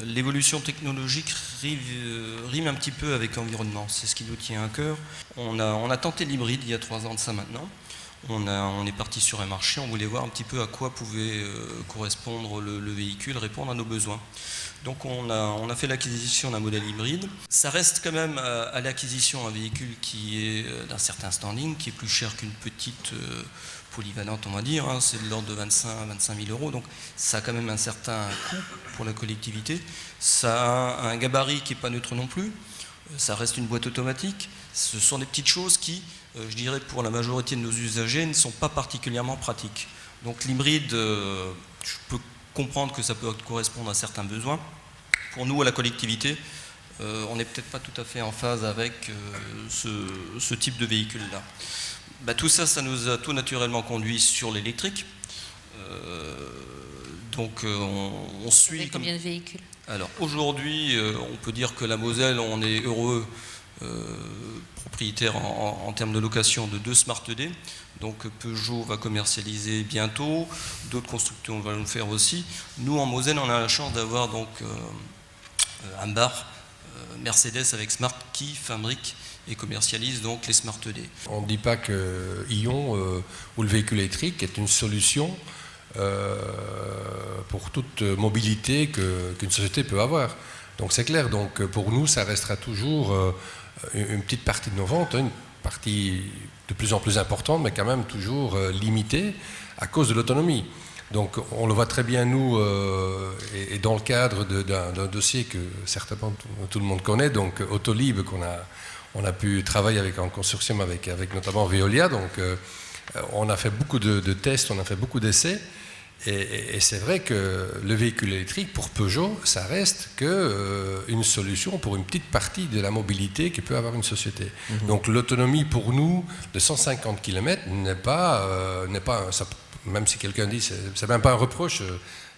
l'évolution technologique rime un petit peu avec l'environnement. C'est ce qui nous tient à cœur. On a tenté l'hybride il y a 3 ans de ça maintenant. On est parti sur un marché, on voulait voir un petit peu à quoi pouvait correspondre le véhicule, répondre à nos besoins. Donc on a fait l'acquisition d'un modèle hybride. Ça reste quand même à l'acquisition un véhicule qui est d'un certain standing, qui est plus cher qu'une petite polyvalente, on va dire. Hein. C'est de l'ordre de 25 à 25 000 euros. Donc ça a quand même un certain coût pour la collectivité. Ça a un gabarit qui n'est pas neutre non plus. Ça reste une boîte automatique. Ce sont des petites choses qui, je dirais, pour la majorité de nos usagers, ne sont pas particulièrement pratiques. Donc l'hybride, je peux comprendre que ça peut correspondre à certains besoins. Pour nous, à la collectivité, on n'est peut-être pas tout à fait en phase avec ce type de véhicule-là. Tout ça, ça nous a tout naturellement conduit sur l'électrique. Donc on suit... Avec combien de véhicules ? Alors aujourd'hui, on peut dire que la Moselle, on est heureux propriétaire en termes de location de 2 Smart ED. Donc Peugeot va commercialiser bientôt, d'autres constructeurs vont le faire aussi. Nous en Moselle, on a la chance d'avoir donc un bar Mercedes avec Smart qui fabrique et commercialise donc les Smart ED. On ne dit pas que Ion ou le véhicule électrique est une solution pour toute mobilité qu'une société peut avoir. Donc c'est clair, donc pour nous ça restera toujours une petite partie de nos ventes, une partie de plus en plus importante, mais quand même toujours limitée à cause de l'autonomie. Donc on le voit très bien nous, et dans le cadre d'un dossier que certainement tout le monde connaît, donc Autolib, on a pu travailler avec un consortium avec notamment Veolia, donc on a fait beaucoup de tests, on a fait beaucoup d'essais, et c'est vrai que le véhicule électrique pour Peugeot, ça reste une solution pour une petite partie de la mobilité que peut avoir une société. Donc l'autonomie pour nous de 150 km n'est pas ça, même si quelqu'un dit c'est même pas un reproche,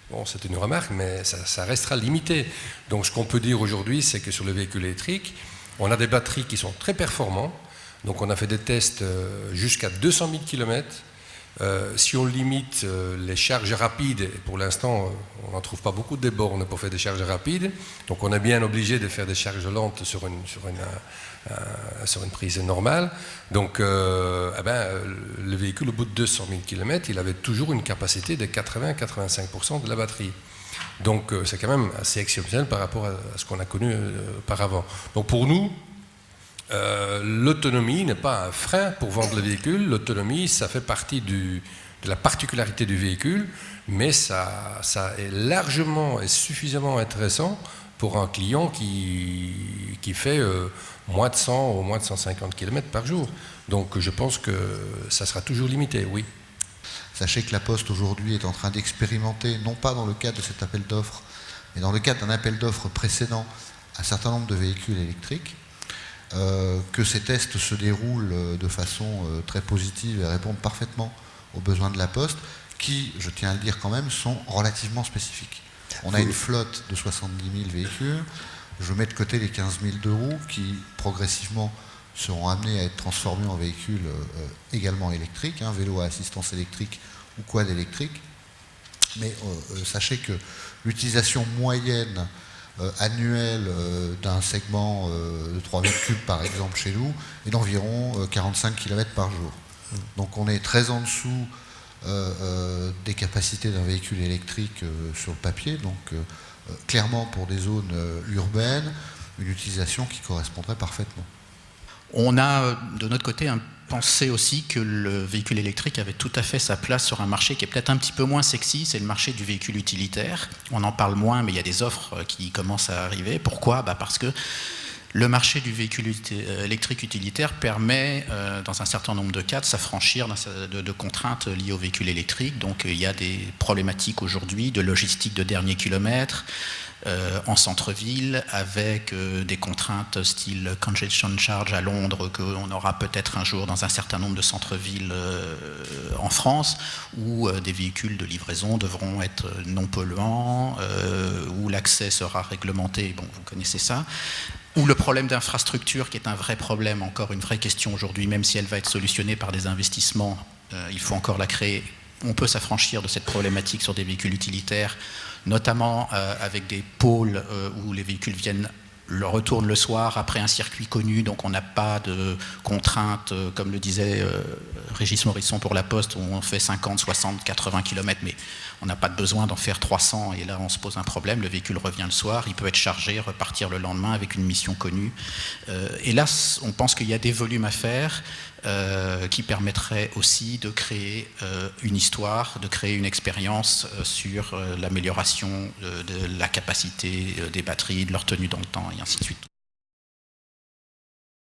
bon c'est une remarque, mais ça restera limité. Donc ce qu'on peut dire aujourd'hui, c'est que sur le véhicule électrique, on a des batteries qui sont très performantes. Donc on a fait des tests jusqu'à 200 000 km. Si on limite les charges rapides, et pour l'instant on n'en trouve pas beaucoup de bornes pour faire des charges rapides, donc on est bien obligé de faire des charges lentes sur une prise normale. Donc le véhicule au bout de 200 000 km, il avait toujours une capacité de 80-85% de la batterie. Donc c'est quand même assez exceptionnel par rapport à ce qu'on a connu auparavant. Donc pour nous, l'autonomie n'est pas un frein pour vendre le véhicule. L'autonomie, ça fait partie de la particularité du véhicule, mais ça est largement et suffisamment intéressant pour un client qui fait moins de 100 ou moins de 150 km par jour. Donc je pense que ça sera toujours limité, oui. Sachez que la Poste aujourd'hui est en train d'expérimenter, non pas dans le cadre de cet appel d'offres, mais dans le cadre d'un appel d'offres précédent, un certain nombre de véhicules électriques. Que ces tests se déroulent de façon très positive et répondent parfaitement aux besoins de la Poste, qui, je tiens à le dire quand même, sont relativement spécifiques. On a une flotte de 70 000 véhicules, je mets de côté les 15 000 2 roues qui progressivement seront amenés à être transformés en véhicules également électriques, vélo à assistance électrique ou quad électrique. Mais sachez que l'utilisation moyenne annuel d'un segment de 3 mètres cubes par exemple chez nous est d'environ 45 km par jour. Donc on est très en dessous des capacités d'un véhicule électrique sur le papier, donc clairement pour des zones urbaines, une utilisation qui correspondrait parfaitement. On a de notre côté pensé aussi que le véhicule électrique avait tout à fait sa place sur un marché qui est peut-être un petit peu moins sexy, c'est le marché du véhicule utilitaire. On en parle moins, mais il y a des offres qui commencent à arriver. Pourquoi ? Parce que le marché du véhicule électrique utilitaire permet, dans un certain nombre de cas, de s'affranchir de contraintes liées au véhicule électrique. Donc il y a des problématiques aujourd'hui de logistique de dernier kilomètre, en centre-ville, avec des contraintes style congestion charge à Londres qu'on aura peut-être un jour dans un certain nombre de centres-villes en France, où des véhicules de livraison devront être non polluants, où l'accès sera réglementé, bon, vous connaissez ça, ou le problème d'infrastructure qui est un vrai problème, encore une vraie question aujourd'hui, même si elle va être solutionnée par des investissements, il faut encore la créer. On peut s'affranchir de cette problématique sur des véhicules utilitaires notamment avec des pôles où les véhicules retournent le soir après un circuit connu, donc on n'a pas de contraintes, comme le disait Régis Morisson pour la Poste, où on fait 50, 60, 80 km, mais on n'a pas de besoin d'en faire 300, et là on se pose un problème, le véhicule revient le soir, il peut être chargé, repartir le lendemain avec une mission connue. Et là, on pense qu'il y a des volumes à faire qui permettraient aussi de créer une histoire, de créer une expérience sur l'amélioration de la capacité des batteries, de leur tenue dans le temps, et ainsi de suite.